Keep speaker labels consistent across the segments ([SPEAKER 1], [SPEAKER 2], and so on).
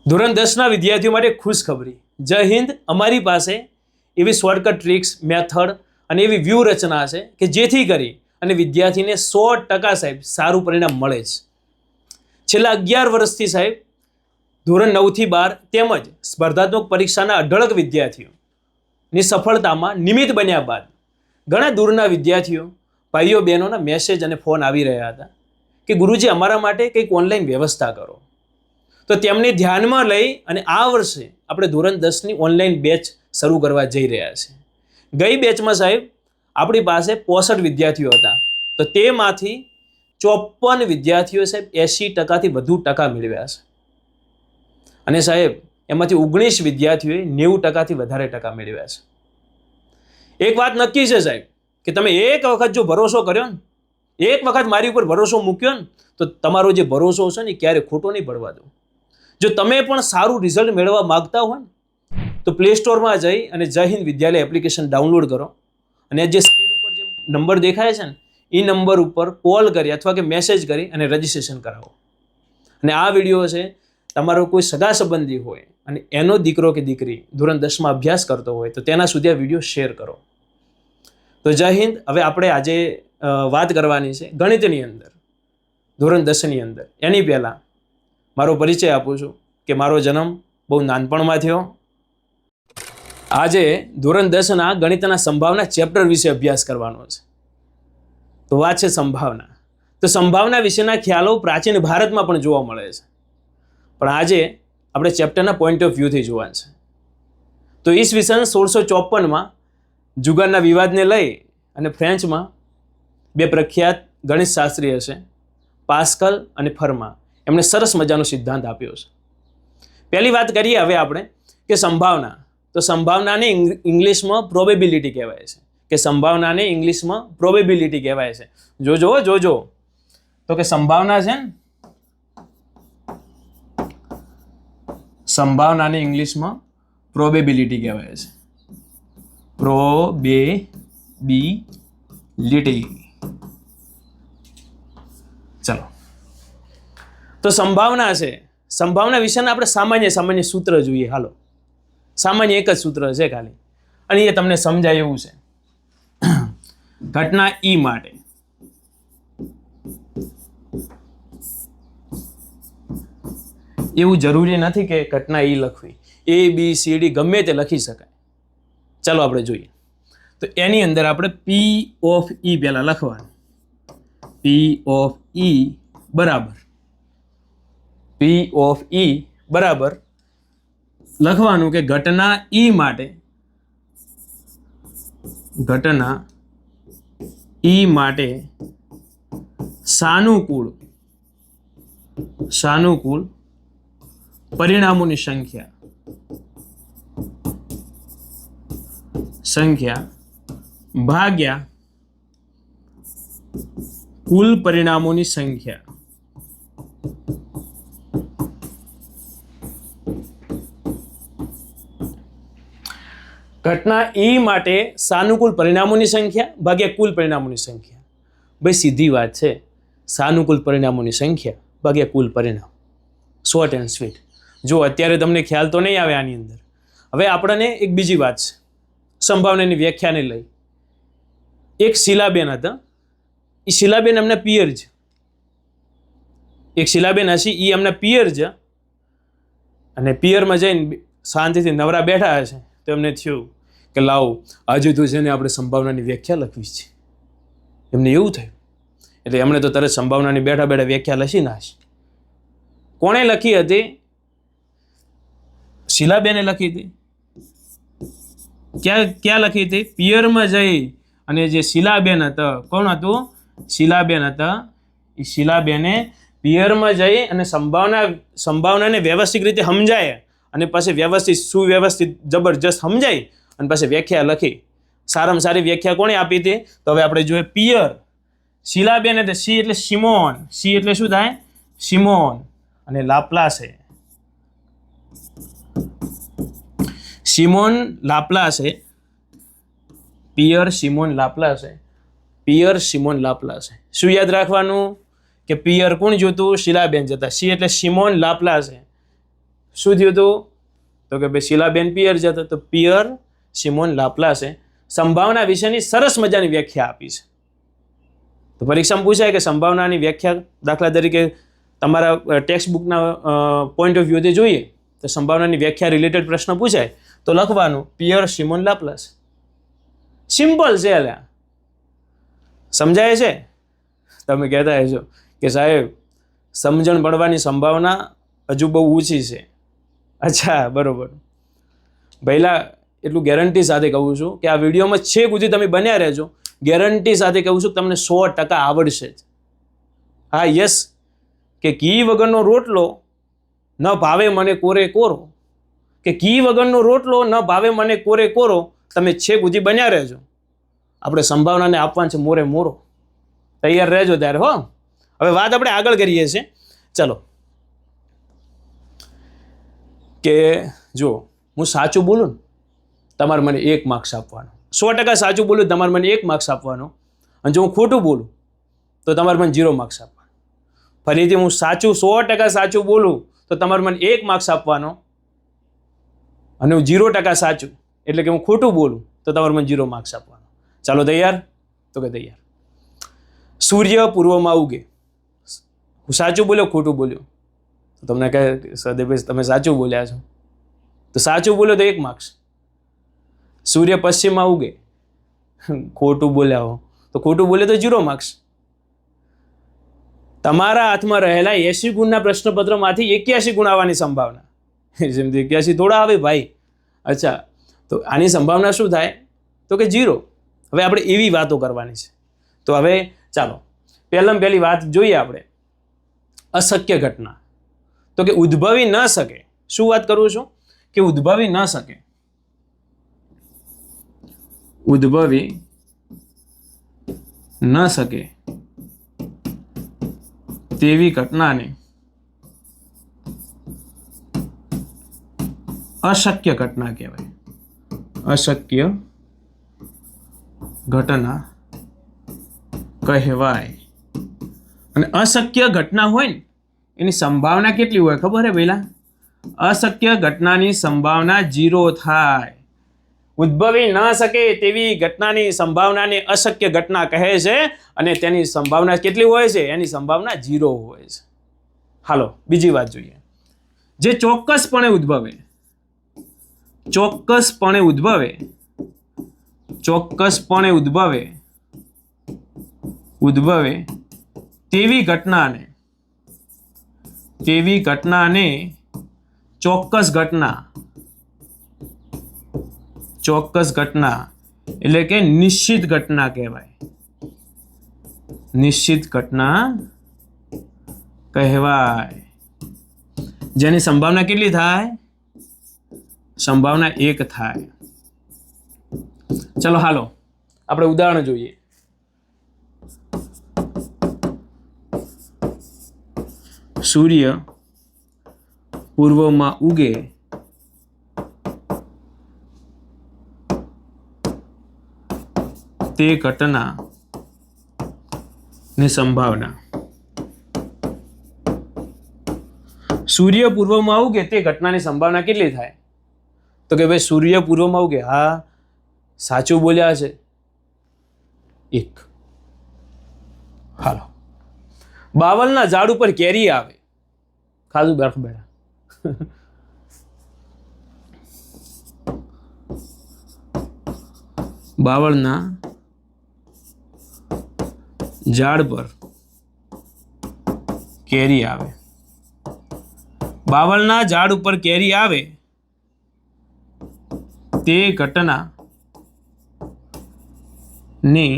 [SPEAKER 1] ધોરણ 10ના વિદ્યાર્થીઓ માટે ખુશખબરી. જય હિન્દ. અમારી પાસે એવી શોર્ટકટ ટ્રિક્સ, મેથડ અને એવી વ્યૂહરચના છે કે જેથી કરી અને વિદ્યાર્થીને 100% સાહેબ સારું પરિણામ મળે છે. છેલ્લા 11 વર્ષથી સાહેબ ધોરણ 9થી 12 તેમજ સ્પર્ધાત્મક પરીક્ષાના અઢળક વિદ્યાર્થીઓની સફળતામાં નિમિત્ત બન્યા બાદ ઘણા દૂરના વિદ્યાર્થીઓ, ભાઈઓ બહેનોના મેસેજ અને ફોન આવી રહ્યા હતા કે ગુરુજી અમારા માટે કંઈક ઓનલાઈન વ્યવસ્થા કરો. તો તેમને ધ્યાનમાં લઈ અને આ વર્ષે આપણે ધોરણ 10ની ઓનલાઈન બેચ શરૂ કરવા જઈ રહ્યા છે. ગઈ બેચમાં સાહેબ આપણી પાસે 65 વિદ્યાર્થીઓ હતા. તો તેમાંથી 54 વિદ્યાર્થીઓ સાહેબ 80%થી વધુ ટકા મેળવ્યા છે. અને સાહેબ એમાંથી 19 વિદ્યાર્થીઓએ 90%થી વધારે ટકા મેળવ્યા છે. એક વાત નક્કી છે સાહેબ કે તમે એક વખત જો ભરોસો કર્યો ને, એક વખત મારી ઉપર ભરોસો મૂક્યો ને, તો તમારો જે ભરોસો છે ને ક્યારે ખોટો નહીં પડવા દો. જો તમે પણ સારું રિઝલ્ટ મેળવવા માંગતા હોય ને તો પ્લે સ્ટોરમાં જઈ અને જય હિન્દ વિદ્યાલય એપ્લિકેશન ડાઉનલોડ કરો અને જે સ્ક્રીન ઉપર જે નંબર દેખાય છે ને એ નંબર ઉપર કોલ કરી અથવા કે મેસેજ કરી અને રજિસ્ટ્રેશન કરાવો. અને આ વિડીયો છે તમારો કોઈ સગા સંબંધી હોય અને એનો દીકરો કે દીકરી ધોરણ 10માં અભ્યાસ કરતો હોય તો તેના સુધી આ વિડીયો શેર કરો. તો જય હિન્દ. હવે આપણે આજે વાત કરવાની છે ગણિતની અંદર, ધોરણ 10ની અંદર. એની પહેલાં મારો પરિચય આપું છું કે મારો જન્મ બહુ નાનપણમાં થયો. આજે ધોરણ 10ના ગણિતના સંભાવના ચેપ્ટર વિશે અભ્યાસ કરવાનો છે. તો વાત છે સંભાવના. તો સંભાવના વિશેના ખ્યાલો પ્રાચીન ભારતમાં પણ જોવા મળે છે, પણ આજે આપણે ચેપ્ટરના પોઈન્ટ ઓફ વ્યૂથી જોવાનું છે. તો ઈસવીસન 1654માં જુગારના વિવાદને લઈ અને ફ્રેન્ચમાં બે પ્રખ્યાત ગણિત શાસ્ત્રી હશે, પાસ્કલ અને ફર્મા, એમણે સરસ મજાનો સિદ્ધાંત આપ્યો છે. પહેલી વાત કરીએ હવે આપણે કે સંભાવના. તો સંભાવનાને ઇંગ્લિશમાં પ્રોબેબિલિટી કહેવાય છે, કે સંભાવનાને ઇંગ્લિશમાં પ્રોબેબિલિટી કહેવાય છે. જોજો તો કે સંભાવના છે ને, સંભાવનાને ઇંગ્લિશમાં પ્રોબેબિલિટી કહેવાય છે. પ્રોબેબિલિટી. ચલો, તો સંભાવના છે. સંભાવના વિશેના આપણે સામાન્ય સૂત્ર જોઈએ. હાલો, સામાન્ય એક જ સૂત્ર છે ખાલી, અને એ તમને સમજાય એવું છે. ઘટના ઈ માટે એવું જરૂરી નથી કે ઘટના ઈ લખવી, ABCD ગમે તે લખી શકાય. ચાલો આપણે જોઈએ. તો એની અંદર આપણે P of E પહેલા લખવાનું. P of E બરાબર લખવાનું કે ઘટના ઈ માટે સાનુકૂળ પરિણામોની સંખ્યા ભાગ્યા કુલ પરિણામોની સંખ્યા. ઘટના ઈ માટે સાનુકૂળ પરિણામોની સંખ્યા ભાગ્યા કુલ પરિણામોની સંખ્યા. ભાઈ સીધી વાત છે, સાનુકૂળ પરિણામોની સંખ્યા ભાગ્યા કુલ પરિણામ. Short and sweet. જો અત્યારે તમને ખ્યાલ તો નહીં આવે આની અંદર. હવે આપણને એક બીજી વાત છે સંભાવનાની વ્યાખ્યાને લઈ. એક શીલાબેન હતા, એ શીલાબેન એમના પિયર છે. એક શીલાબેન હશે, એ એમના પિયર છે, અને પિયરમાં જઈને શાંતિથી નવરા બેઠા હશે તો એમને થયું કે લાવો આજે તો છે ને આપણે સંભાવનાની વ્યાખ્યા લખવી છે. એમને એવું થયું એટલે એમણે તો તરત સંભાવનાની બેઠા વ્યાખ્યા લખી નાખી. કોણે લખી હતી? શીલાબેને લખી હતી. ક્યાં લખી હતી? પિયરમાં જઈ અને જે શીલાબેન હતા, કોણ હતું? શીલાબેન હતા. એ શીલાબેને પિયરમાં જઈ અને સંભાવનાને વ્યવસ્થિત રીતે સમજાય અને પછી સુવ્યવસ્થિત જબરજસ્ત સમજાય અને પછી વ્યાખ્યા લખી. સારામાં સારી વ્યાખ્યા કોણે આપી હતી? તો હવે આપણે જોઈએ પિયર. શીલાબેન એટલે સી એટલે સિમોન. સી એટલે શું થાય? સિમોન. અને લાપ્લાસે, સિમોન લાપ્લાસે. પિયર સિમોન લાપ્લાસે. શું યાદ રાખવાનું? કે પિયર કોણ જોતું? શીલાબેન જતા. સી એટલે સિમોન લાપ્લાસે. શું થયું હતું? તો કે ભાઈ શીલાબેન પિયર જતો, તો પિયર સિમોન લાપ્લાસે સંભાવના વિશેની સરસ મજાની વ્યાખ્યા આપી છે. તો પરીક્ષામાં પૂછાય કે સંભાવનાની વ્યાખ્યા, દાખલા તરીકે તમારા ટેક્સ્ટ બુકના પોઈન્ટ ઓફ વ્યૂથી જોઈએ તો સંભાવનાની વ્યાખ્યા રિલેટેડ પ્રશ્ન પૂછાય તો લખવાનું પિયર સિમોન લાપ્લાસ. સિમ્પલ છે. અલ્યા સમજાય છે? તમે કહેતા હશો કે સાહેબ સમજણ પડવાની સંભાવના હજુ બહુ ઊંચી છે. અચ્છા, બરોબર. પહેલાં એટલું ગેરંટી સાથે કહું છું કે આ વિડીયોમાં છેક સુધી તમે બન્યા રહેજો. ગેરંટી સાથે કહું છું કે તમને 100% આવડશે જ. હા, યસ, કે ઘી વગરનો રોટલો ન ભાવે મને કોરે કોરો, કે ઘી વગરનો રોટલો ન ભાવે મને કોરે કોરો, તમે છેક સુધી બન્યા રહેજો. આપણે સંભાવનાને આપવાનું છે મોરે મોરો. તૈયાર રહેજો ત્યારે. હો, હવે વાત આપણે આગળ કરીએ છીએ. ચલો, કે જો હું સાચું બોલું ને તમારે મને 1 માર્ક્સ આપવાનો. 100% સાચું બોલું તમારે મને 1 માર્ક્સ આપવાનો. અને જો હું ખોટું બોલું તો તમારે મને 0 માર્ક્સ આપવાનો. ફરીથી હું સાચું 100% સાચું બોલું તો તમારે મને 1 માર્ક્સ આપવાનો. અને હું 0% સાચું એટલે કે હું ખોટું બોલું તો તમારે મને 0 માર્ક્સ આપવાનો. ચાલો, તૈયાર? તો કે તૈયાર. સૂર્ય પૂર્વમાં ઉગે. હું સાચું બોલ્યો ખોટું બોલ્યો તો તમને કહે સદેભાઈ તમે સાચું બોલ્યા છો, તો સાચું બોલ્યો તો 1 માર્ક્સ. સૂર્ય પશ્ચિમમાં ઉગે, ખોટું બોલ્યા હો તો ખોટું બોલે તો 0 માર્ક્સ. તમારા હાથમાં રહેલા 80 ગુણના પ્રશ્નપત્રમાંથી 81 ગુણ આવવાની સંભાવના. જેમ 81 થોડા આવે ભાઈ. અચ્છા, તો આની સંભાવના શું થાય? તો કે 0. હવે આપણે એવી વાતો કરવાની છે. તો હવે ચાલો પહેલી વાત જોઈએ આપણે. અશક્ય ઘટના. તો કે ઉદ્ભવી ન શકે. શું વાત કરું છું? કે ઉદ્ભવી ન શકે. ઉદ્ભવી ન શકે તેવી ઘટનાને અશક્ય ઘટના કહેવાય. અશક્ય ઘટના કહેવાય. અને અશક્ય ઘટના હોય ને એની સંભાવના કેટલી હોય ખબર હે પહેલા? અશક્ય ઘટનાની સંભાવના 0 થાય. ઉદ્ભવી ન શકે તેવી ઘટનાની સંભાવનાને અશક્ય ઘટના કહે છે. અને તેની સંભાવના કેટલી હોય છે? એની સંભાવના 0 હોય છે. હાલો, બીજી વાત જોઈએ. જે ચોક્કસપણે ઉદ્ભવે, ચોક્કસપણે ઉદ્ભવે, ચોક્કસપણે ઉદ્ભવે, ઉદ્ભવે તેવી ઘટનાને, તેવી ઘટનાને ચોક્કસ ઘટના, ચોક્કસ ઘટના એટલે કે નિશ્ચિત ઘટના કહેવાય. નિશ્ચિત ઘટના કહેવાય. જેની સંભાવના કેટલી થાય? સંભાવના 1 થાય. ચલો હાલો આપણે ઉદાહરણ જોઈએ. સૂર્ય પૂર્વમાં ઉગે તે ઘટના ની સંભાવના. સૂર્ય પૂર્વમાં ઉગે તે ઘટનાની સંભાવના કેટલી થાય? તો કે ભાઈ સૂર્ય પૂર્વમાં ઉગે. હા, સાચું બોલ્યા છે 1. હાલો, બાવલના ઝાડ ઉપર કેરી આવે. ખાધું બેઠ બેઠા. બાવળના ઝાડ પર કેરી આવે. બાવળના ઝાડ ઉપર કેરી આવે તે ઘટના ની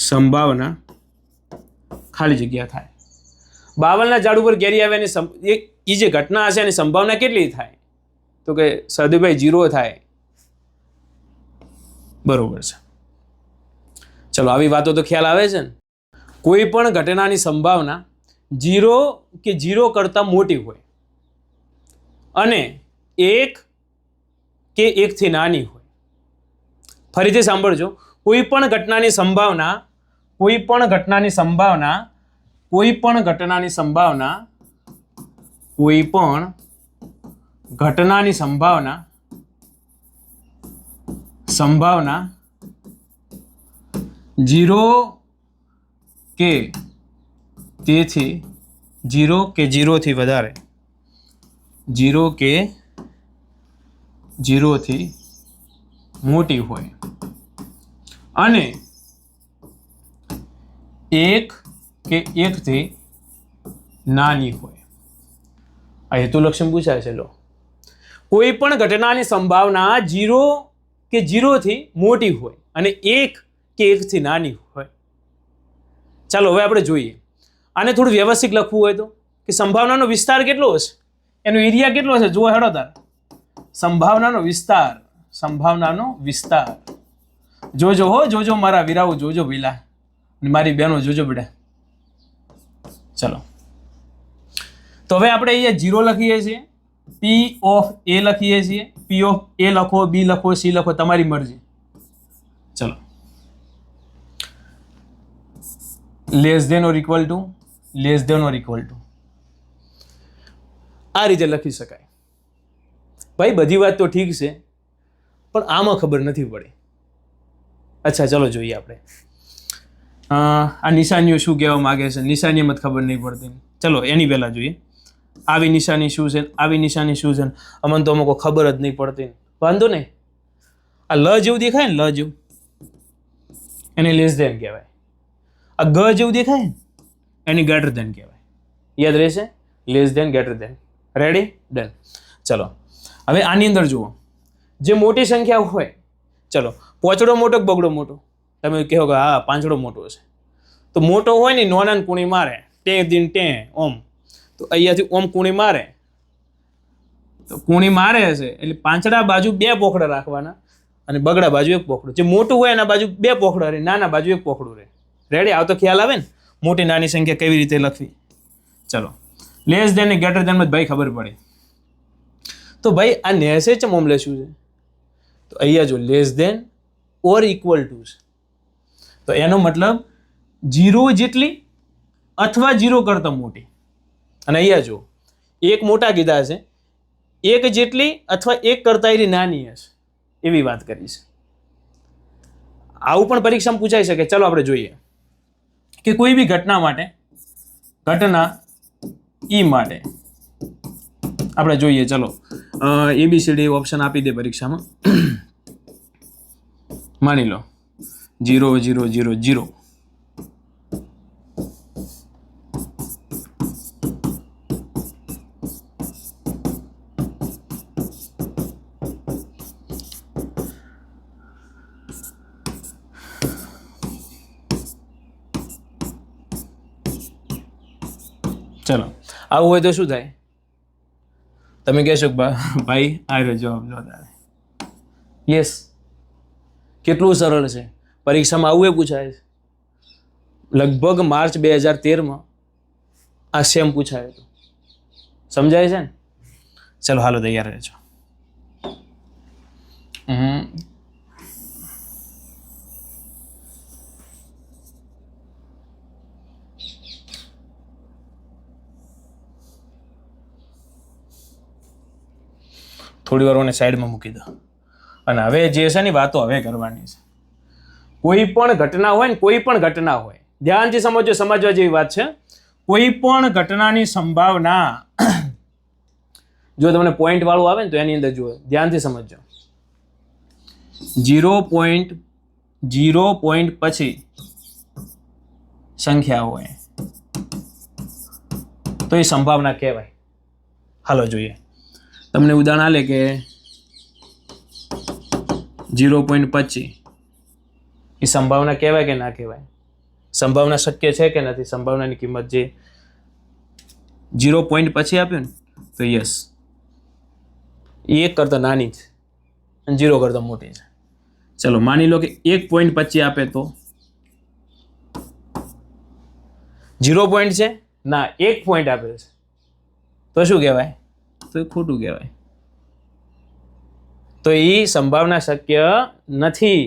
[SPEAKER 1] સંભાવના ખાલી જગ્યા થાય. બાવળના ઝાડ ઉપર કેરી આવે એની એ જે ઘટના હશે એની સંભાવના કેટલી થાય? તો કે સદભાઈ 0 થાય. બરોબર છે. ચલો, આવી વાતો તો ખ્યાલ આવે છે ને? કોઈ પણ ઘટનાની સંભાવના 0 કે 0 કરતાં મોટી હોય અને 1 કે 1 થી નાની હોય. ફરીથી સાંભળજો. કોઈ પણ ઘટનાની સંભાવના, કોઈ પણ ઘટનાની સંભાવના, કોઈ પણ ઘટનાની સંભાવના કોઈ પણ ઘટનાની સંભાવના 0 કે તેથી 0 કે 0 થી વધારે 0 કે 0 થી મોટી હોય અને 1 કે 1 થી નાની હોય. આ હેતુલક્ષી પૂછાય છે. લો, કોઈ પણ ઘટનાની સંભાવના 0 કે 0 થી મોટી હોય અને 1 કે 1 થી નાની હોય. ચાલો હવે આપણે જોઈએ. આને થોડું વ્યવસ્થિત લખવું હોય તો કે સંભાવનાનો વિસ્તાર કેટલો હશે, એનો એરિયા કેટલો હશે. જુઓ હેડો તાર, સંભાવનાનો વિસ્તાર જોજો હો, જોજો મારા વીરાઓ, જોજો ભીલા, મારી બહેનો જોજો બેટા. ચલો, તો હવે આપણે અહીંયા 0 લખીએ છીએ, P of A લખીએ છીએ. P of A લખો, B લખો, C લખો, તમારી મરજી. ચલો, less than or equal to આ રીતે લખી શકાય. ભાઈ બધી વાત તો ઠીક છે, પણ આમાં ખબર નથી પડી. અચ્છા, ચલો જોઈએ આપણે. આ નિશાનીઓ શું કહેવા માંગે છે, નિશાનીમાં જ ખબર નહીં પડતી. ચલો એની પહેલા જોઈએ. આવી નિશાની શું છે, આવી નિશાની શું છે, અમને તો અમુક ખબર જ નહીં પડતી. વાંધો નહીં, આ લ જેવું દેખાય ને, લ જેવું, એને લેસ ધેન કહેવાય. આ ગ જેવું દેખાય ને, એની ગ્રેટર ધેન કહેવાય. યાદ રહેશે, less than, greater than. Ready, done. ચલો હવે આની અંદર જુઓ, જે મોટી સંખ્યા હોય, ચલો પોચડો મોટો કે બગડો મોટો, તમે કહો કે હા પાંચડો મોટો છે, તો મોટો હોય ને નોનાને કુણી મારે, ટે દિન ટે ઓમ, તો અહીંયાથી ઓમ કુણી મારે, તો કુણી મારે હશે એટલે પાંચડા બાજુ 2 પોખડા રાખવાના અને બગડા બાજુ 1 પોખડું. જે મોટું હોય એના બાજુ 2 પોખડા રહે, નાના બાજુ 1 પોખડું રહે. રેડી, આવ તો ખ્યાલ આવે ને મોટી નાની સંખ્યા કેવી રીતે લખવી. ચલો, લેસ ધેન ને ગ્રેટર ધેન માં ભાઈ ખબર પડે. તો ભાઈ આ નેસે ચમ ઓમ લેશું છે, તો અહીંયા જો less than or equal to છે, તો એનો મતલબ 0 જેટલી અથવા 0 કરતાં મોટી. અને અહીંયા જો એક મોટા કીધા છે, 1 જેટલી અથવા 1 કરતાં એની નાની હશે, એવી વાત કરી છે. આવું પણ પરીક્ષામાં પૂછાઈ શકે. ચલો આપણે જોઈએ કે કોઈ બી ઘટના ઈ માટે આપણે જોઈએ. ચલો ABCD ઓપ્શન આપી દે પરીક્ષામાં. માની લો 0 0 0 0. ચલો આવું હોય તો શું થાય? તમે કહેશો કે ભાઈ આ રહ્યો જવાબ જો તારે. યસ, કેટલું સરળ છે. પરીક્ષામાં આવું એ પૂછાય છે. લગભગ માર્ચ 2013માં આ સેમ પૂછાયું હતું. સમજાય છે ને? ચલો હાલો તૈયાર રહેજો. થોડી વાર મને સાઈડમાં મૂકી દો અને હવે જે છે ને વાતો હવે કરવાની છે. કોઈ પણ ઘટના હોય ને, કોઈ પણ ઘટના હોય, ધ્યાનથી સમજો, સમજવા જેવી વાત છે. કોઈ પણ ઘટનાની સંભાવના જો તમને પોઈન્ટ વાળું આવે ને તો એની અંદર જુઓ, ધ્યાનથી સમજજો. 0 પોઈન્ટ પછી સંખ્યા હોય તો એ સંભાવના કહેવાય. હાલો જોઈએ. તમને ઉદાહરણ આલે કે 0.25 એ સંભાવના કહેવાય કે ના કહેવાય? સંભાવના શક્ય છે કે નથી? સંભાવનાની કિંમત જે 0 પોઈન્ટ પછી આપ્યું ને તો યસ, એ 1 કરતાં નાની છે અને 0 કરતાં મોટી છે. ચલો માની લો કે 1.25 આપે તો 0 પોઈન્ટ છે ના, 1 પોઈન્ટ આપે છે તો શું કહેવાય? તો એ ખોટું કહેવાય. તો એ સંભાવના શક્ય નથી.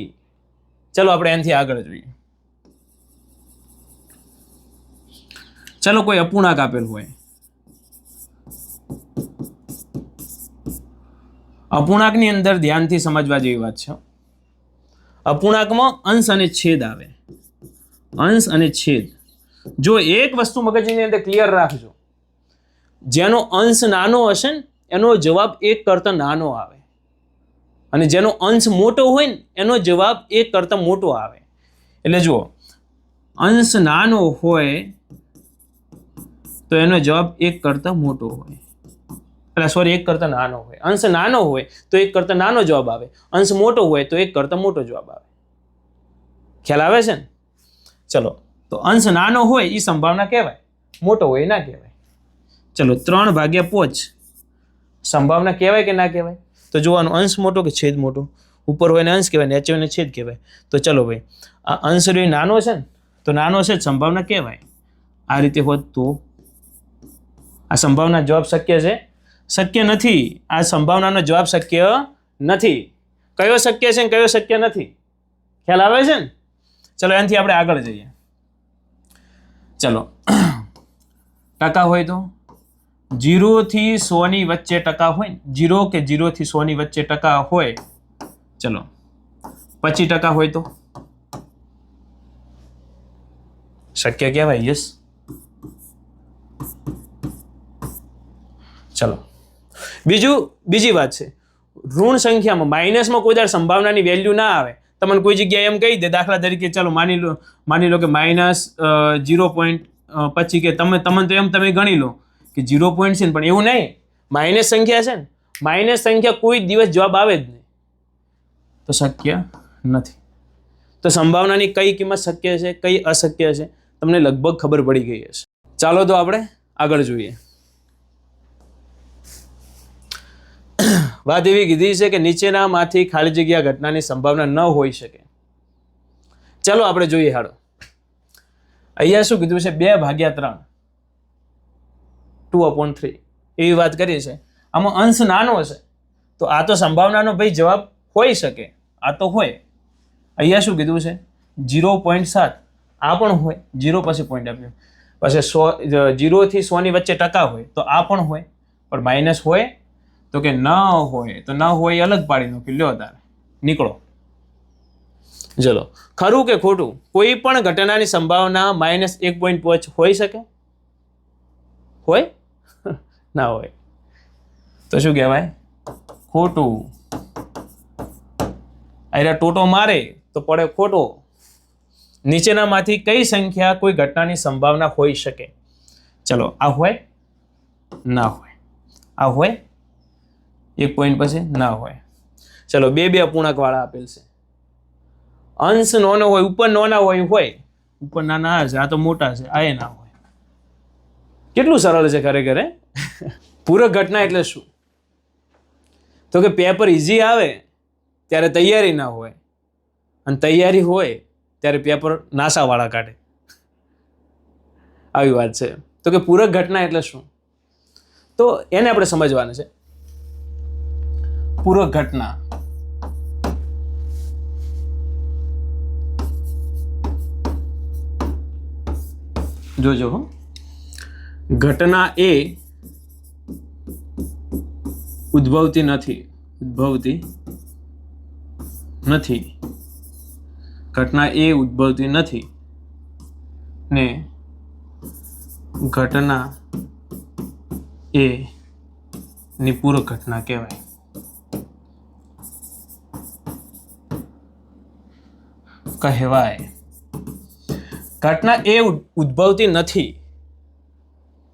[SPEAKER 1] ચલો આપણે એનાથી આગળ જોઈએ. ચલો કોઈ અપૂર્ણાંક આપેલ હોય, અપૂર્ણાંકની અંદર ધ્યાનથી સમજવા જેવી વાત છે. અપૂર્ણાંકમાં અંશ અને છેદ આવે. અંશ અને છેદ. જો એક વસ્તુ મગજની અંદર ક્લિયર રાખજો, જેનો અંશ નાનો હશે ને એનો જવાબ 1 કરતાં નાનો આવે, અને જેનો અંશ મોટો હોય ને એનો જવાબ 1 કરતાં મોટો આવે. એટલે જુઓ, અંશ નાનો હોય તો એનો જવાબ 1 કરતાં મોટો હોય, એટલે સોરી 1 કરતાં નાનો હોય. અંશ નાનો હોય તો 1 કરતાં નાનો જવાબ આવે, અંશ મોટો હોય તો 1 કરતાં મોટો જવાબ આવે. ખ્યાલ આવે છે ને? ચલો, તો અંશ નાનો હોય એ સંભાવના કહેવાય, મોટો હોય ના કહેવાય. ચલો, 3/5 સંભાવના કહેવાય કે ના કહેવાય? તો જોવાનું, અંશ મોટો કે છેદ મોટો? ઉપર હોય ને અંશ કહેવાય, નીચે હોય ને છેદ કહેવાય. તો ચલો ભાઈ, આ અંશ રહ્યો નાનો છે ને, તો નાનો છે સંભાવના કહેવાય. આ રીતે હોત તો આ સંભાવના જવાબ શક્ય છે? શક્ય નથી. આ સંભાવનાનો જવાબ શક્ય નથી. કયો શક્ય છે ને કયો શક્ય નથી? ખ્યાલ આવે છે ને? ચલો, એનાથી આપણે આગળ જઈએ. ચલો, ટકા હોય તો 0 થી 100 ની વચ્ચે ટકા હોય ને, 0 કે 0 થી 100 ની વચ્ચે ટકા હોય, ચલો 25% હોય તો શક્ય કહેવાય? યસ. ચલો, બીજી વાત છે, ઋણ સંખ્યામાં માઇનસમાં કોઈ દર સંભાવનાની વેલ્યુ ના આવે. તમને કોઈ જગ્યાએ એમ કહી દે, દાખલા તરીકે ચાલો માની લો કે -0.25 કે તમે તો એમ તમે ગણી લો કે 0 પોઈન્ટ છે, પણ એવું નહીં. માઇનસ સંખ્યા છે ને, માઇનસ સંખ્યા કોઈ દિવસ જવાબ આવે જ નહીં, તો શક્ય નથી. તો સંભાવનાની કઈ કિંમત શક્ય છે, કઈ અશક્ય છે, તમને લગભગ ખબર પડી ગઈ હશે. ચાલો તો આપણે આગળ જોઈએ. વાત એવી કીધી છે કે નીચેનામાંથી ખાલી જગ્યા ઘટનાની સંભાવના ન હોઈ શકે. ચાલો આપણે જોઈએ. હાલો, અહીંયા શું કીધું છે? 2/3, 2/3 એવી વાત કરી છે. આમાં અંશ નાનો છે તો આ તો સંભાવનાનો ભાઈ જવાબ હોઈ શકે, આ તો હોય. અહીંયા શું કીધું છે? 0.7, આ પણ હોય. 0 પછી પોઈન્ટ આપ્યો, પછી 0 થી 100 ની વચ્ચે ટકા હોય તો આ પણ હોય, પણ માઇનસ હોય તો કે ન હોય? તો ન હોય અલગ પાડી નો કે લ્યો તારે નીકળો. ચલો, ખરું કે ખોટું? કોઈ પણ ઘટનાની સંભાવના -1.5 હોઈ શકે? હોય? ના હોય. તો શું કહેવાય? ખોટું. આયરા ટોટો મારે તો પડે ખોટો. નીચેનામાંથી કઈ સંખ્યા કોઈ ઘટનાની સંભાવના હોઈ શકે? ચલો, આ હોય? ના હોય. આ હોય? 1 પોઈન્ટ પછી ના હોય. ચલો, 2 અપૂર્ણાંક વાળા આપેલ છે. અંશ નાનો હોય, ઉપર નાના હોય, ઉપર નાના છે, આ તો મોટા છે, આ એ ના હોય. કેટલું સરળ છે ખરેખર. પૂરક ઘટના એટલે શું? તો કે પેપર ઇઝી આવે ત્યારે તૈયારી ના હોય, અને તૈયારી હોય ત્યારે પેપર નાસાવાળા કાઢે. આવી વાત છે. તો કે પૂરક ઘટના એટલે શું? તો એને આપણે સમજવાનું છે. પૂરક ઘટના જોજો. ઘટના એ ઉદ્ભવતી નથી. ઘટના એ ઉદ્ભવતી નથી ને ઘટના એ ની પૂરક ઘટના કહેવાય. ઘટના એ ઉદ્ભવતી નથી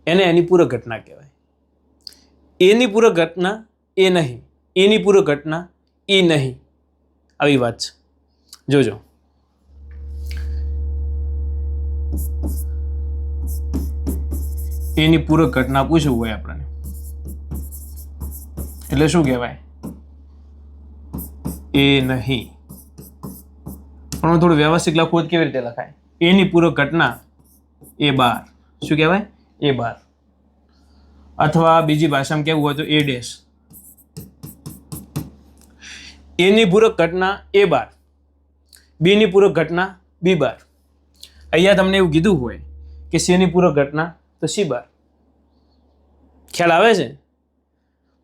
[SPEAKER 1] એને એની પૂરક ઘટના કહેવાય. એની પૂરક ઘટના એ નહીં, એની પૂરક ઘટના એ નહીં. આવી વાત છે. જોજો, એની પૂરક ઘટના પૂછવું હોય આપણને એટલે શું કહેવાય? એ નહીં. પણ હું થોડું વ્યવસ્થિત લખવું કેવી રીતે લખાય? એની પૂરક ઘટના A12. શું કહેવાય? A12. અથવા બીજી ભાષામાં કેવું હોય તો A'. એની પૂરક ઘટના A12, બીની પૂરક ઘટના B12. અહીંયા તમને એવું કીધું હોય કે C ની પૂરક ઘટના તો C12. ખ્યાલ આવે છે?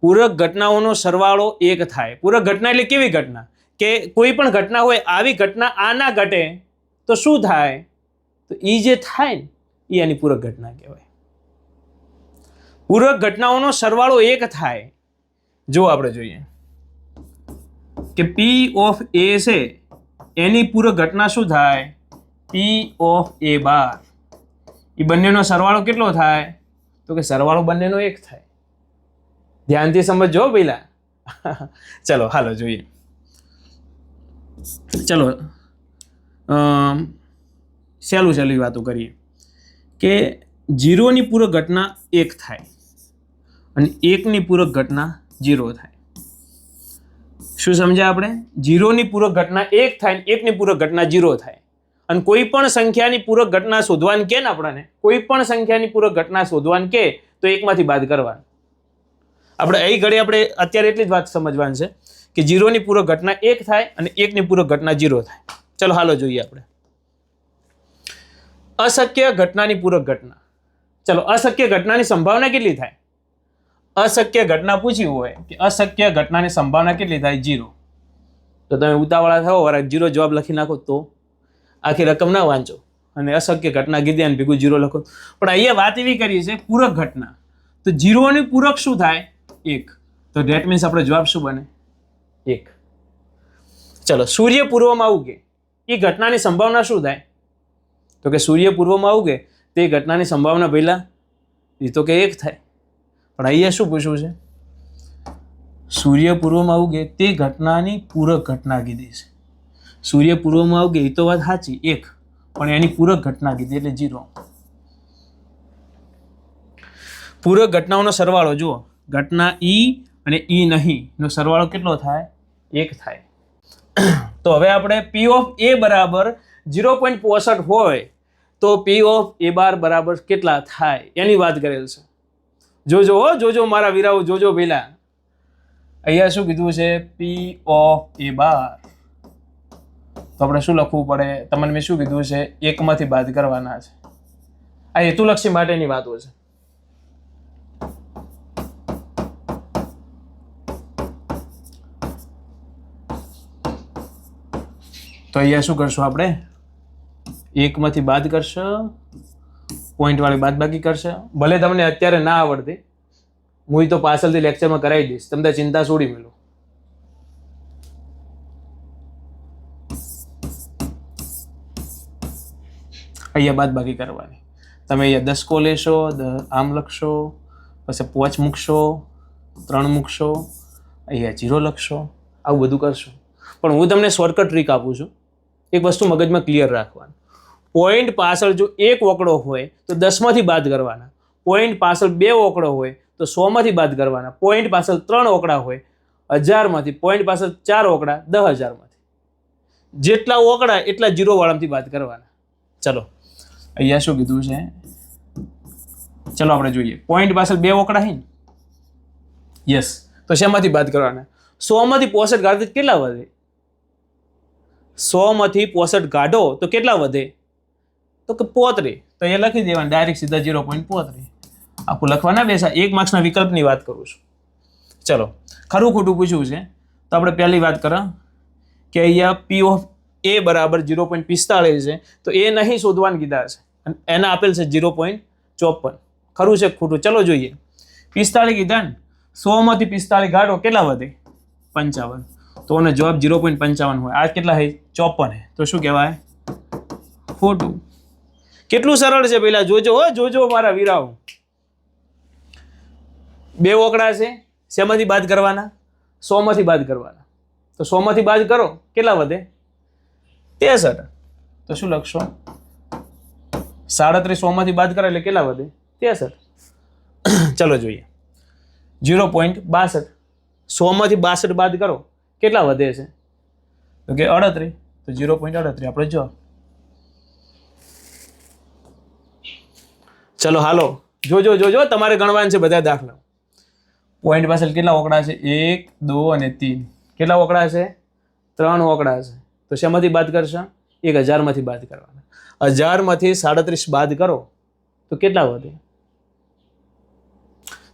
[SPEAKER 1] પૂરક ઘટનાઓનો સરવાળો 1 થાય. પૂરક ઘટના એટલે કેવી ઘટના? કે કોઈ પણ ઘટના હોય, આવી ઘટના આ ના ઘટે તો શું થાય? તો એ જે થાય ને એ આની પૂરક ઘટના કહેવાય. પૂરક ઘટનાઓનો સરવાળો 1 થાય. જો આપણે જોઈએ કે પી ઓફ એ છે એની પૂરક ઘટના શું થાય? પી ઓફ એ બાર. એ બંનેનો સરવાળો કેટલો થાય? તો કે સરવાળો બંનેનો 1 થાય. ધ્યાનથી સમજજો પહેલા. ચલો હાલો જોઈએ. ચલો સહેલી વાતો કરીએ કે 0ની પૂરક ઘટના 1 થાય અને 1ની પૂરક ઘટના 0 થાય. શું સમજ્યા આપણે? 0ની પૂરક ઘટના 1 થાય અને 1ની પૂરક ઘટના 0 થાય. અને કોઈ પણ સંખ્યાની પૂરક ઘટના શોધવાની કે ને આપણને, કોઈ પણ સંખ્યાની પૂરક ઘટના શોધવાની કે તો 1 માંથી બાદ કરવાનું. આપણે અહીં ઘડી આપણે અત્યારે એટલી જ વાત સમજવાની છે કે 0ની પૂરક ઘટના 1 થાય અને 1ની પૂરક ઘટના 0 થાય. ચલો હાલો જોઈએ આપણે અશક્ય ઘટનાની પૂરક ઘટના. ચલો અશક્ય ઘટનાની સંભાવના કેટલી થાય? અશક્ય ઘટના પૂછી હોય કે અશક્ય ઘટનાની સંભાવના કેટલી થાય? 0. તો તમે ઉતાવળા થાઓ વરા 0 જવાબ લખી નાખો તો આખી રકમ ના વાંચો અને અશક્ય ઘટના કીધી અને ભેગું 0 લખો. પણ અહીંયા વાત એવી કરી છે પૂરક ઘટના, તો 0ની પૂરક શું થાય? 1. તો ધેટ મીન્સ આપણો જવાબ શું બને? 1. ચલો સૂર્ય પૂર્વમાં ઉગે એ ઘટનાની સંભાવના શું થાય? તો કે સૂર્ય પૂર્વમાં ઉગે તે ઘટનાની સંભાવના પહેલા એ તો કે 1 થાય. પણ અહીંયા શું પૂછવું છે? સૂર્ય પૂર્વમાં ઉગે તે ઘટનાની પૂરક ઘટના કીધી છે. સૂર્ય પૂર્વમાં ઉગે એ તો વાત સાચી 1, પણ એની પૂરક ઘટના કીધી એટલે 0. પૂરક ઘટનાઓનો સરવાળો જુઓ, ઘટના ઈ અને ઈ નહીં નો સરવાળો કેટલો થાય? 1 થાય. તો હવે આપણે પી ઓફ એ બરાબર 0.65 હોય તો પી ઓફ એ બાર બરાબર કેટલા થાય એની વાત કરેલ છે. જોજો મારા વીરાઓ, જોજો પેલા અહીંયા શું કીધું છે? પી ઓફ એ બાર. તો આપણે શું લખવું પડે? તમને મેં શું કીધું છે? 1 માંથી બાદ કરવાના છે. આ હેતુલક્ષી માટેની વાતો છે. તો અહીંયા શું કરશું આપણે? 1 માંથી બાદ કરશે, પોઈન્ટ વાળી બાદ બાકી કરશે. ભલે તમને અત્યારે ના આવડતી, હું તો પાછળથી લેક્ચરમાં કરાવી દઈશ, તમને ચિંતા છોડી મેલું. અહીંયા બાદ બાકી કરવાની. તમે અહીંયા 10 લેશો, આમ લખશો, પછી 5 મૂકશો, 3 મૂકશો, અહીંયા 0 લખશો, આવું બધું કરશો. પણ હું તમને શોર્ટકટ ટ્રીક આપું છું. એક વસ્તુ મગજમાં ક્લિયર રાખવાનું. પોઈન્ટ પાછળ જો 1 ઓકડો હોય તો 10 માંથી બાદ કરવાના. પોઈન્ટ પાછળ 2 ઓકડો હોય તો 100 માંથી બાદ કરવાના. પોઈન્ટ પાછળ 3 ઓકડા હોય 1000 માંથી, પોઈન્ટ પાછળ 4 ઓકડા 10,000 માંથી. જેટલા ઓકડા એટલા 0 વાળામાંથી બાદ કરવાના. ચલો અહીંયા શું કીધું છે? ચલો આપણે જોઈએ. પોઈન્ટ પાછળ 2 ઓકડા છે ને? યસ. તો શેમાંથી બાદ કરવાના? 100 માંથી 65 કાઢો કેટલા વધે? 100 માંથી 65 કાઢો તો કેટલા વધે? તો કે 35. તો એ લખી દેવાનું ડાયરેક્ટ સીધા 0.35. આખું લખવા ના બેસા, 1 માર્ક્સના વિકલ્પની વાત કરું છું. ચલો ખરું ખોટું પૂછ્યું છે તો આપણે પહેલી વાત કરો કે અહીંયા પી ઓફ એ બરાબર 0.45 છે, તો એ નહીં શોધવાનું કીધા છે અને એના આપેલ છે 0.54. ખરું છે ખોટું? ચલો જોઈએ. 45 કીધા ને, 100 માંથી 45 કાઢો કેટલા વધે? 55. તો એનો જવાબ 0.55 હોય. આ કેટલા છે? 54. તો શું કહેવાય? ખોટું. કેટલું સરળ છે પેલા જોજો મારા વીરાઓ. 2 ઓકડા છે, શેમાંથી બાદ કરવાના? 100 માંથી બાદ કરવાના. તો 100 માંથી બાદ કરો કેટલા વધે? 63. તો શું લખશો? 37 100 માંથી બાદ કરે એટલે કેટલા વધે? 63. ચલો જોઈએ. 0.62. 100 માંથી 62 બાદ કરો કેટલા વધે છે? તો કે 38. તો 0.38 આપણે જવાબ. ચલો હાલો જોજો તમારે ગણવાનું છે બધા દાખલા. પોઈન્ટ પાછળ કેટલા ઓકડા છે? 1, 2 અને 3. કેટલા ઓકડા છે? 3 ઓકડા છે. તો શેમાંથી બાદ કરશે? 1000 માંથી બાદ કરવાના. 1000 માંથી 37 બાદ કરો તો કેટલા વધે?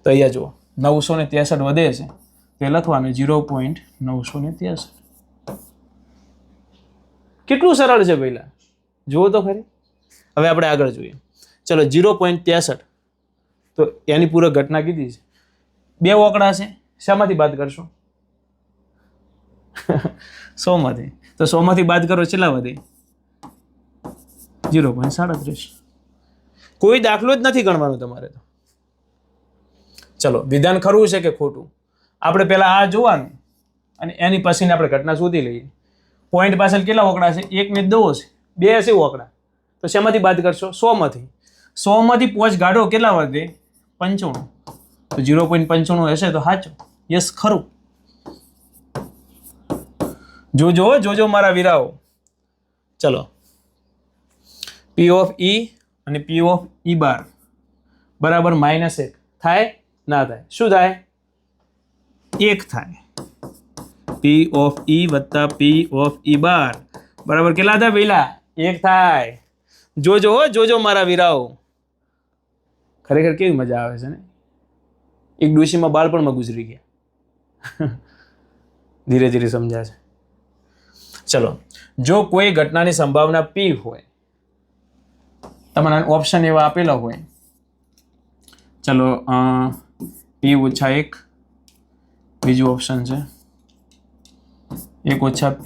[SPEAKER 1] તો અહીંયા જુઓ 963 વધે છે તે લખવાનું 0.963. કેટલું સરળ છે પહેલા, જુઓ તો ખરી. હવે આપણે આગળ જોઈએ. ચલો 0.63 તો એની પૂરક ઘટના કીધી છે. બે ઓકડા છે, શામાંથી બાદ કરશો? 100 માંથી. તો 100 માંથી બાદ કરો, કેટલા વધે? 0.37. કોઈ દાખલો જ નથી ગણવાનો તમારે તો. ચલો વિધાન ખરું છે કે ખોટું આપણે પહેલા આ જોવાનું અને એની પછીની આપણે ઘટના શોધી લઈએ. પોઈન્ટ પાછળ કેટલા ઓકડા છે? 1 ને 2 છે, 2 છે ઓકડા. તો શેમાંથી બાદ કરશો? 100 માંથી. 100 માંથી 5 ગાઢો કેટલા વધે? 95. તો 0.95 હશે તો સાચું. યસ, ખરું. જોજો મારા વીરાઓ. ચલો P of E અને P of E બાર બરાબર -1 થાય? ના થાય. શું થાય? 1 થાય. P of E વત્તા P of E બાર બરાબર કેટલા થાય પહેલા? 1 થાય. જોજો મારા વીરાઓ. ખરેખર કેવી મજા આવે છે ને. એક ડોશીમાં બાળપણમાં ગુજરી ગયા. ધીરે ધીરે સમજાશે. ચલો, જો કોઈ ઘટનાની સંભાવના P હોય, તમારા ઓપ્શન એવા આપેલા હોય, ચલો P ઓછા 1, બીજું ઓપ્શન છે 1 ઓછા P,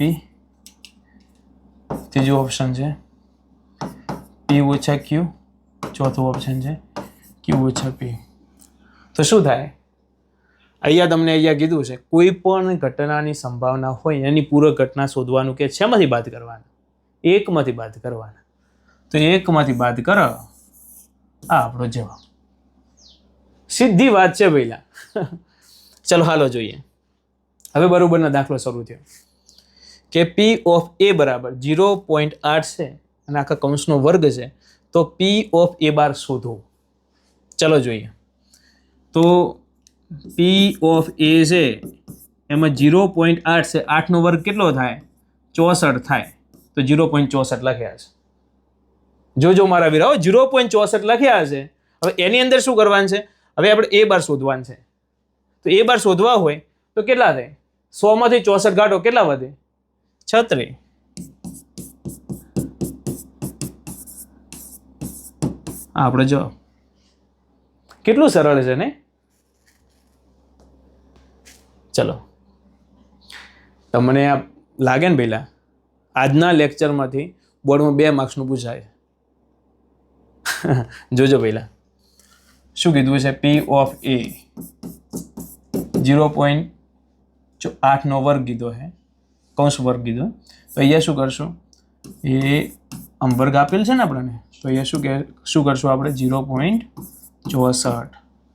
[SPEAKER 1] ત્રીજું ઓપ્શન છે P ઓછા Q, ચોથું ઓપ્શન છે Q ઓછા P. તો શું થાય? અહીંયા કીધું છે કોઈ પણ ઘટનાની સંભાવના હોય એની પૂરક ઘટના શોધવાનું કે શેમાંથી બાદ કરવાના? 1 માંથી બાદ કરવાના. તો 1 માંથી બાદ કરો, આ આપણો જવાબ. સીધી વાત છે પહેલા. ચલો હાલો જોઈએ. હવે બરોબરનો દાખલો શરૂ થયો કે P of A બરાબર 0.8 છે અને આખા કૌંસનો વર્ગ છે. તો P of A બાર શોધો. ચલો જોઈએ. તો P of A છે એમાં 0.8 છે, 8 નો વર્ગ કેટલો થાય? 64 થાય. તો 0.64 લખ્યા છે. જોજો મારા વીરાઓ, 0.64 લખ્યા છે. હવે એની અંદર શું કરવાનું છે? હવે આપણે A બાર શોધવાનું છે. તો A બાર શોધવા હોય તો કેટલા થાય? 100 માંથી 64 ગાંઠો કેટલા વધે? 36. આપણે જો કેટલું સરળ છે ને. ચલો, તમને આ લાગે ને પહેલા આજના લેક્ચરમાંથી બોર્ડમાં 2 માર્ક્સનું પૂછાય. જોજો પહેલા શું કીધું છે? P of A 0.8 નો વર્ગ કીધો છે, કૌંસ વર્ગ કીધો. તો અહીંયા શું કરશું? એ આમ વર્ગ આપેલ છે ને આપણને, તો અહીંયા શું કરશું આપણે? 0.64.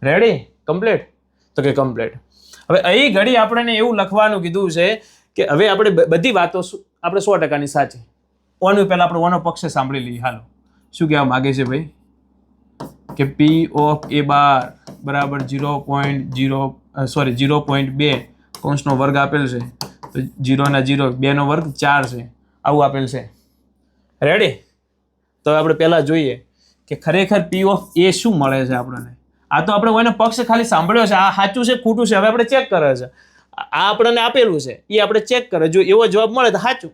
[SPEAKER 1] રેડી? કમ્પ્લીટ? તો કે કમ્પ્લીટ. હવે અહીં ઘડી આપણને એવું લખવાનું કીધું છે કે હવે આપણે બધી વાતો આપણે 100%ની સાચી. ઓનું પહેલા આપણે ઓનો પક્ષ સાંભળી લઈએ. હાલો, શું કહેવા માગે છે ભાઈ? કે P of A બાર બરાબર 0.2 કૌંસનો વર્ગ આપેલ છે. તો 0 ના 0, 2 નો વર્ગ 4 છે, આવું આપેલ છે. રેડી? તો આપણે પહેલા જોઈએ કે ખરેખર P of A શું મળે છે આપણને. આ તો આપણે એનો પક્ષ ખાલી સાંભળ્યો છે, આ સાચું છે ખોટું છે હવે આપણે ચેક કરે છે. આ આપણને આપેલું છે એ આપણે ચેક કરે, જો એવો જવાબ મળે તો સાચું.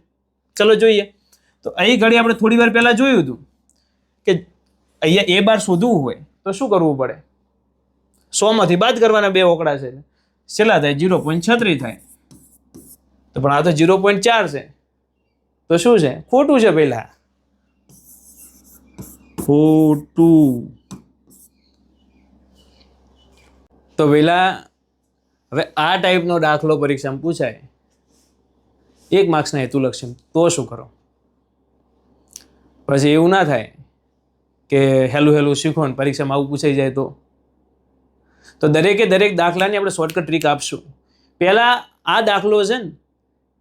[SPEAKER 1] ચલો જોઈએ. તો અહીં ઘડી આપણે થોડી વાર પહેલા જોયું હતું કે અહીંયા A બાર શોધવું હોય તો શું કરવું પડે? 100 માંથી બાદ કરવાના 2 ઓકડા છે, છેલ્લા થાય 0.36 થાય. તો પણ આ તો 0.4 છે. તો શું છે? ખોટું છે. પહેલા ખોટું. તો પહેલા હવે આ ટાઈપનો દાખલો પરીક્ષામાં પૂછાય 1 માર્ક્સના હેતુલક્ષી, તો શું કરો? પછી એવું ના થાય કે હેલું શીખો ને પરીક્ષામાં આવું પૂછાઈ જાય તો દરેકે દરેક દાખલાની આપણે શોર્ટકટ ટ્રીક આપશું. પહેલાં આ દાખલો છે ને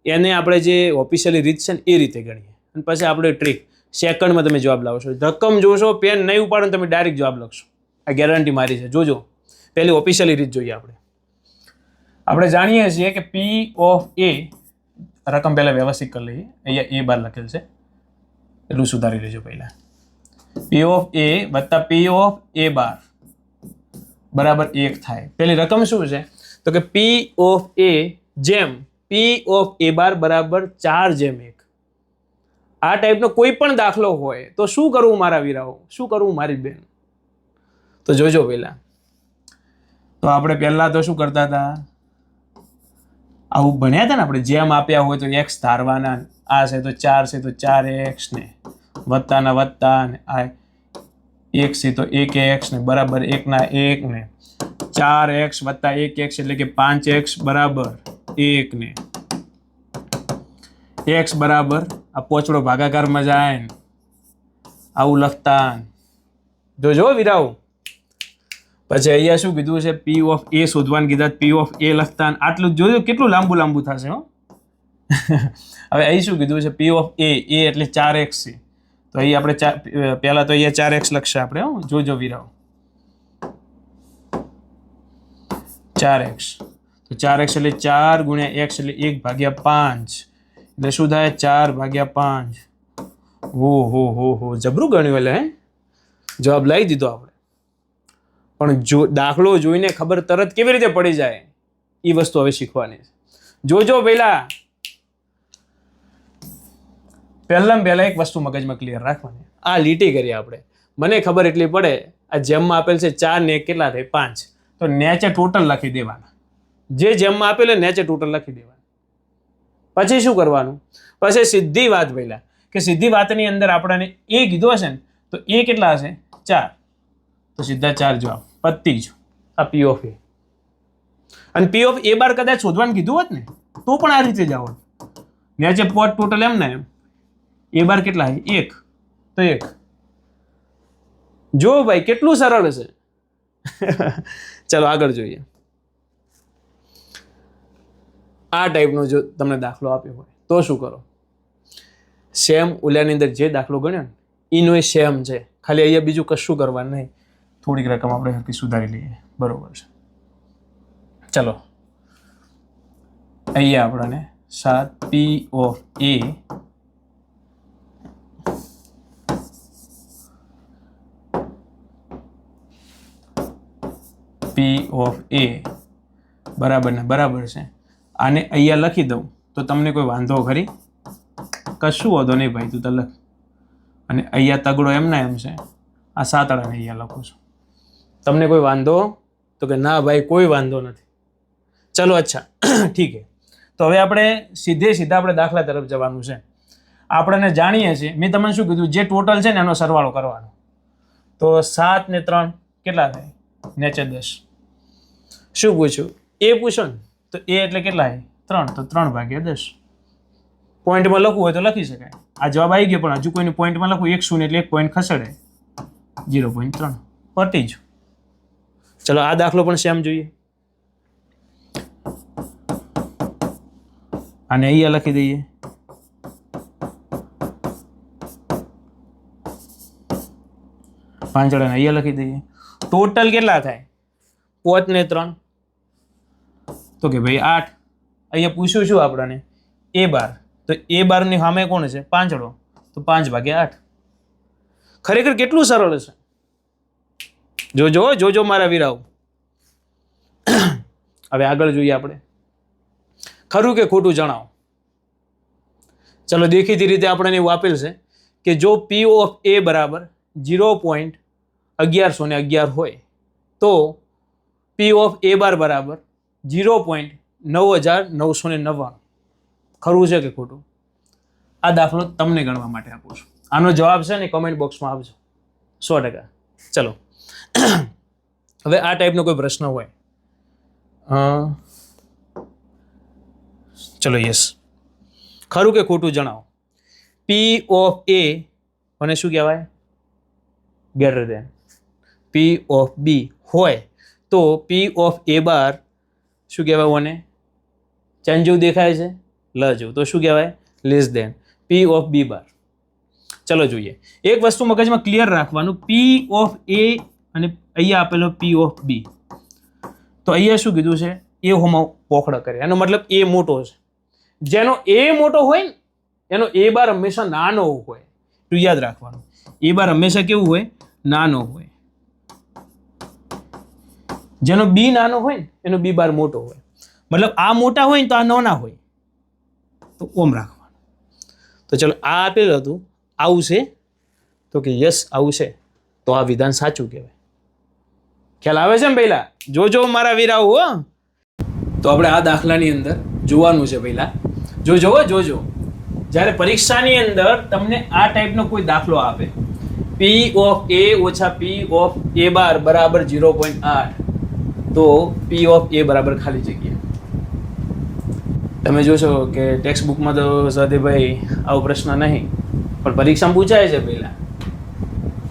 [SPEAKER 1] એને આપણે જે ઓફિશિયલી રીત છે ને એ રીતે ગણીએ અને પછી આપણે ટ્રીક સેકન્ડમાં તમે જવાબ લાવશો. રકમ જોશો, પેન નહીં ઉપાડો ને તમે ડાયરેક્ટ જવાબ લખશો. આ ગેરંટી મારી છે. જોજો, પહેલી ઓફિશિયલી રીત જોઈએ આપણે જાણીએ છીએ કે P of A રકમ પહેલાં વ્યવસ્થિત કરી લઈએ. અહીંયા A બાર લખેલ છે એટલું સુધારી લેજો પહેલાં. P of A વત્તા P of A બાર બરાબર 1 થાય. પેલી રકમ શું છે તો કે P of A જેમ P of A બાર બરાબર 4/1. આ ટાઈપનો કોઈ પણ દાખલો હોય તો શું કરવું મારા વીરાઓ, શું કરવું મારી બેન? તો જોજો પહેલા તો આપણે પહેલા તો શું કરતા હતા, આવું ભણ્યા હતા ને આપણે, જેમ આપ્યા હોય તો x ધારવાના, આ છે તો 4 છે તો 4x ને વત્તાના વત્તા ને આ 1 છે તો 1x ને બરાબર 1 ના 1 ને 4x વત્તા 1x એટલે કે 5x બરાબર 1 ને x બરાબર આ પોચડો ભાગાકારમાં જાય ને આવું લખતા જોજો વીરાઓ. પછી અહીંયા શું કીધું છે, P of A શોધવાનું કીધા, P of A લખતા આટલું જોજો કેટલું લાંબુ થશે હો. હવે અહીં શું કીધું છે, P of A એટલે 4x છે તો અહીં આપણે પહેલા તો અહીંયા 4x લખશે આપણે હો, જોજો વીરાઓ 4x તો 4x એટલે 4 ગુણ્યા x એટલે 1/5 એટલે શું થાય 4/5. હો જબરું ગણ્યું એટલે હે, જવાબ લઈ દીધો આપણે. પણ જો દાખલો જોઈને ખબર તરત કેવી રીતે પડી જાય એ વસ્તુ હવે શીખવાની છે. જોજો પહેલા એક વસ્તુ મગજમાં ક્લિયર રાખવાની, આ લીટી કરી આપણે, મને ખબર એટલી પડે આ જેમમાં આપેલ છે 4 ને 1 કેટલા થાય 5, તો નેચે ટોટલ લખી દેવાના. જે જેમમાં આપેલ નેચે ટોટલ લખી દેવાના. પછી શું કરવાનું, પછી સીધી વાત પહેલા કે સીધી વાતની અંદર આપણને એ કીધું હશે ને તો એ કેટલા હશે 4, તો સીધા 4 જવાબ પતી જ આ P of A. અને P of A બાર કદાચ શોધવાનું કીધું હોત ને તો પણ આ રીતે જ આવત. નેચે પોટ ટોટલ એમ ને A બાર કેટલા 1 તો 1. જો ભાઈ કેટલું સરળ છે. ચલો આગળ જોઈએ. આ ટાઈપનો જો તમને દાખલો આપ્યો હોય તો શું કરો, સેમ ઓલાની અંદર જે દાખલો ગણ્યો ને એનો એ સેમ છે, ખાલી અહીંયા બીજું કશું કરવાનું નહીં, થોડીક રકમ આપણે હરકી સુધારી લઈએ. બરોબર છે. ચલો અહીંયા આપણને 7 P of A P of A બરાબર ને બરાબર છે. આને અહીંયા લખી દઉં તો તમને કોઈ વાંધો ખરી? કશું વાંધો નહીં ભાઈ, તું તો લખ. અને અહીંયા તગડો એમના એમ છે, આ સાતડાને અહીંયા લખું છું. તમને કોઈ વાંધો? તો કે ના ભાઈ કોઈ વાંધો નથી. ચલો અચ્છા ઠીક છે. તો હવે આપણે સીધા આપણે દાખલા તરફ જવાનું છે. આપણને જાણીએ છીએ, મેં તમને શું કીધું, જે ટોટલ છે ને એનો સરવાળો કરવાનો. તો 7 ને 3 કેટલા થાય નેચે 10. શું પૂછ્યું? એ પૂછો ને તો એ એટલે કેટલા 3, તો 3/10. પોઈન્ટમાં લખવું હોય તો લખી શકાય. આ જવાબ આવી ગયો, પણ હજુ કોઈને પોઈન્ટમાં લખવું 1 0 એટલે 1 પોઈન્ટ ખસેડે 0.3 પતી જ. ચલો આ દાખલો પણ સેમ જોઈએ. આને અહીંયા લખી દઈએ. પાંચડાને અહીંયા લખી દઈએ. ટોટલ કેટલા થાય 5 ને 3 તો કે ભાઈ 8. અહીંયા પૂછ્યું શું આપણને A બાર, તો A બારની સામે કોણ છે પાંચડો, તો 5/8. ખરેખર કેટલું સરળ છે. જોજો મારા વીરાઓ. હવે આગળ જોઈએ આપણે. ખરું કે ખોટું જણાવો. ચલો દેખીતી રીતે આપણને એવું આપેલ છે કે જો P of A બરાબર 0.1111 હોય તો P of A બાર બરાબર 0.9999. ખરું છે કે ખોટું? આ દાખલો તમને ગણવા માટે આપું છું. આનો જવાબ છે ને કમેન્ટ બોક્સમાં આપજો 100%. ચલો હવે આ ટાઈપનો કોઈ પ્રશ્ન હોય, ચલો યસ, ખરું કે ખોટું જણાવો. P of A મને શું કહેવાય greater than P of B હોય તો P of A બાર શું કહેવાય? મને ચેન જેવું દેખાય છે લ જેવું, તો શું કહેવાય? Less than P of B bar. ચલો જોઈએ. એક વસ્તુ મગજમાં ક્લિયર રાખવાનું, P of A અને અહીંયા આપેલો P of B. તો અહીંયા શું કીધું છે? એ હોમાં પોખડા કરે, એનો મતલબ એ મોટો છે. જેનો એ મોટો હોય ને એનો એ બાર હંમેશા નાનો હોય. તો યાદ રાખવાનું, એ બાર હંમેશા કેવું હોય? નાનો હોય. જેનો બી નાનો હોય ને એનો બી બાર મોટો હોય, મતલબ આ મોટા હોય ને તો આ નાના હોય, તો ઓમ રાખવાનું. તો ચલો આ આપેલું હતું, આવું છે તો કે યસ આવું છે, તો આ વિધાન સાચું કહેવાય. ખ્યાલ આવે છે ને પહેલા? જોજો મારા વીરાઓ હો. તો આપણે આ દાખલાની અંદર જોવાનું છે પહેલા. જોજો જ્યારે પરીક્ષાની અંદર તમને આ ટાઈપનો કોઈ દાખલો આપે, પી ઓફ એ ઓછા પી ઓફ એ બાર બરાબર 0.8, તો પી ઓફ એ બરાબર ખાલી જગ્યા. તમે જોશો કે ટેક્સ્ટ બુકમાં તો સદેભાઈ આવો પ્રશ્ન નહીં, પણ પરીક્ષામાં પૂછાય છે પહેલા.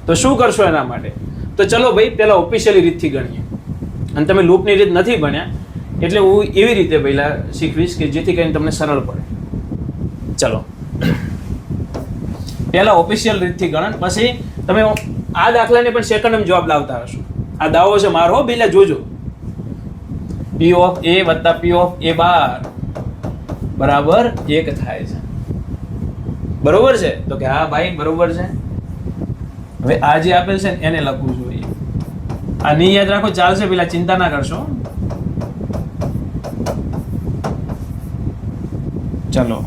[SPEAKER 1] તો શું કરશો એના માટે? તો ચલો ભાઈ પહેલા ઓફિશિયલી રીતથી ગણીએ, અને તમે લૂપની રીત નથી ભણ્યા એટલે હું એવી રીતે પહેલા શીખવીશ કે જેથી કરીને તમને સરળ પડે. ચલો પહેલા ઓફિશિયલ રીતથી ગણન, પછી તમે આ દાખલાને પણ સેકન્ડમાં જવાબ લાવતા હશો. આ દાવો છે મારો, પહેલા જોજો. પી ઓફ એ વત્તા પી ઓફ એ બાર બરાબર 1 થાય છે. બરોબર છે? તો કે હા ભાઈ બરોબર છે. હવે આ જે આપેલ છે એને લખવું જોઈએ. આ નહીં યાદ રાખો ચાલશે, પેલા ચિંતા ના કરશો. ચલો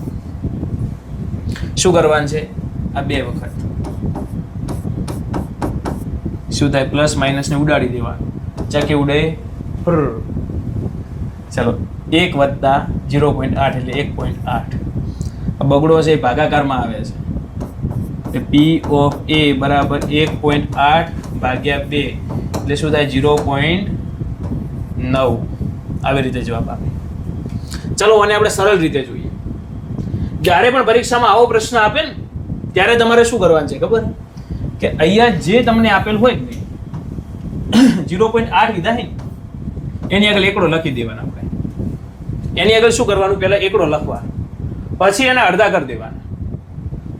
[SPEAKER 1] શું કરવાનું છે? આ 2 વખત શું થાય? પ્લસ માઇનસ ને ઉડાડી દેવાનું. ચકે ઉડે. ચલો 1 વત્તા 0.8 એટલે 1.8. બગડો છે એ ભાગાકારમાં આવે છે. પી ઓફ એ બરાબર 1.8 ભાગ્યા 2 એટલે શું થાય? 0.9. આવી રીતે જવાબ આપે. ચલો આને આપણે સરળ રીતે જોઈએ. જ્યારે પણ પરીક્ષામાં આવો પ્રશ્ન આપે ને ત્યારે તમારે શું કરવાનું છે ખબર? કે અહીંયા જે તમને આપેલ હોય ને 0.8 કીધા છે એની આગળ એકડો લખી દેવાના. આપણે એની આગળ શું કરવાનું? પહેલા એકડો લખવાનો, પછી એના અડધા કરી દેવાના.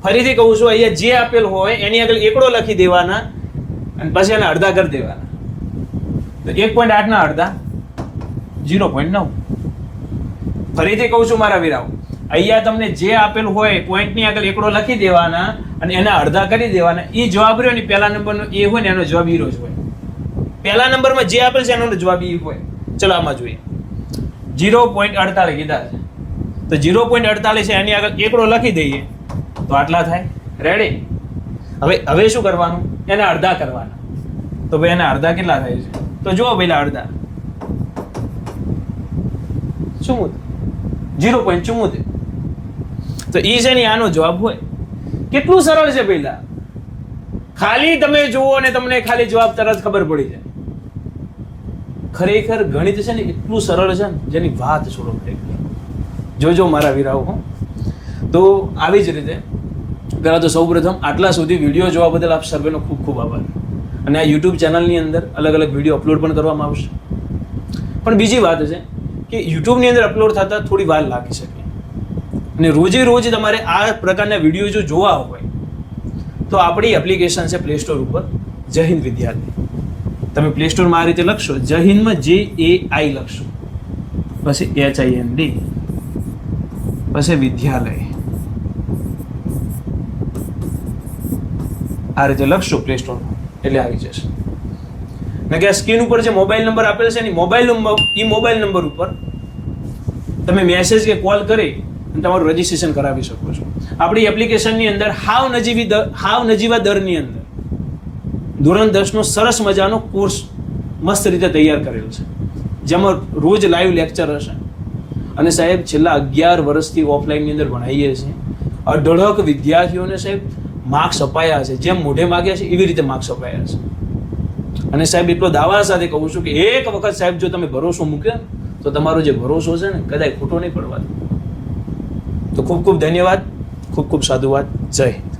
[SPEAKER 1] ફરીથી કહું છું, અહીંયા જે આપેલ હોય એની આગળ એકડો લખી દેવાના અને પછી એના અડધા કરી દેવાના. તો 1.8 ના અડધા 0.9. ફરીથી કહું છું મારા વીરાઓ, અહીંયા તમને જે આપેલ હોય પોઈન્ટની આગળ એકડો લખી દેવાના અને એના અડધા કરી દેવાના. એ જવાબ રહ્યો ને પહેલા નંબરનો એ હોય ને એનો જવાબ ઈ જ હોય. પહેલા નંબરમાં જે આપેલ છે એનો જવાબ ઈ હોય. ચલો આમાં જોઈએ. 0.48 કીધા છે, તો 0.48 છે એની આગળ એકડો લખી દઈએ તો આટલા થાય. રેડી? હવે શું કરવાનું? એના અડધા કરવાના. તો ભાઈ એના અડધા કેટલા થાય છે? તો જુઓ પહેલા અડધા 0.74. તો ઈ છે ને આનો જવાબ હોય. કેટલું સરળ છે પહેલા. ખાલી તમે જુઓ અને તમને ખાલી જવાબ તરત ખબર પડી જાય. ખરેખર ગણિત છે ને એટલું સરળ છે ને જેની વાત છોડો. જોજો મારા વીરાઓ. તો આવી જ રીતે પહેલાં તો સૌપ્રથમ આટલા સુધી વિડીયો જોવા બદલ આપ સર્વેનો ખૂબ ખૂબ આભાર. અને આ યુટ્યુબ ચેનલની અંદર અલગ અલગ વિડીયો અપલોડ પણ કરવામાં આવશે. પણ બીજી વાત છે કે યુટ્યુબની અંદર અપલોડ થતાં થોડી વાર લાગી શકે, અને રોજે રોજ તમારે આ પ્રકારના વિડીયો જો જોવા હોય તો આપણી એપ્લિકેશન છે પ્લે સ્ટોર ઉપર, જય હિન્દ વિદ્યાર્થી. તમે પ્લે સ્ટોરમાં આ રીતે લખશો, જય હિન્દમાં JAI લખશો, પછી HIND, પછી વિદ્યાલય, આ રીતે લખશો પ્લે સ્ટોરમાં એટલે આવી જશે. ને કે સ્ક્રીન ઉપર જે મોબાઈલ નંબર આપેલ છે ને મોબાઈલ નંબર ઉપર તમે મેસેજ કે કોલ કરી અને તમારું રજીસ્ટ્રેશન કરાવી શકો છો. આપણી એપ્લિકેશનની અંદર હાવ નજીવા દરની અંદર ધોરણ 10નો સરસ મજાનો કોર્સ મસ્ત રીતે તૈયાર કરેલો છે, જેમાં રોજ લાઈવ લેક્ચર હશે. અને સાહેબ છેલ્લા 11 વર્ષથી ઓફલાઈનની અંદર ભણાવીએ છીએ. અઢળક વિદ્યાર્થીઓને સાહેબ માર્ક્સ અપાયા છે, જેમ મોઢે માગ્યા છે એવી રીતે માર્ક્સ અપાયા છે. અને સાહેબ એટલો દાવા સાથે કહું છું કે એક વખત સાહેબ જો તમે ભરોસો મૂક્યો તો તમારો જે ભરોસો છે ને કદાચ ખોટો નહીં પડવા દો. તો ખૂબ ખૂબ ધન્યવાદ, ખૂબ ખૂબ સાધુવાદ. જય હિન્દ.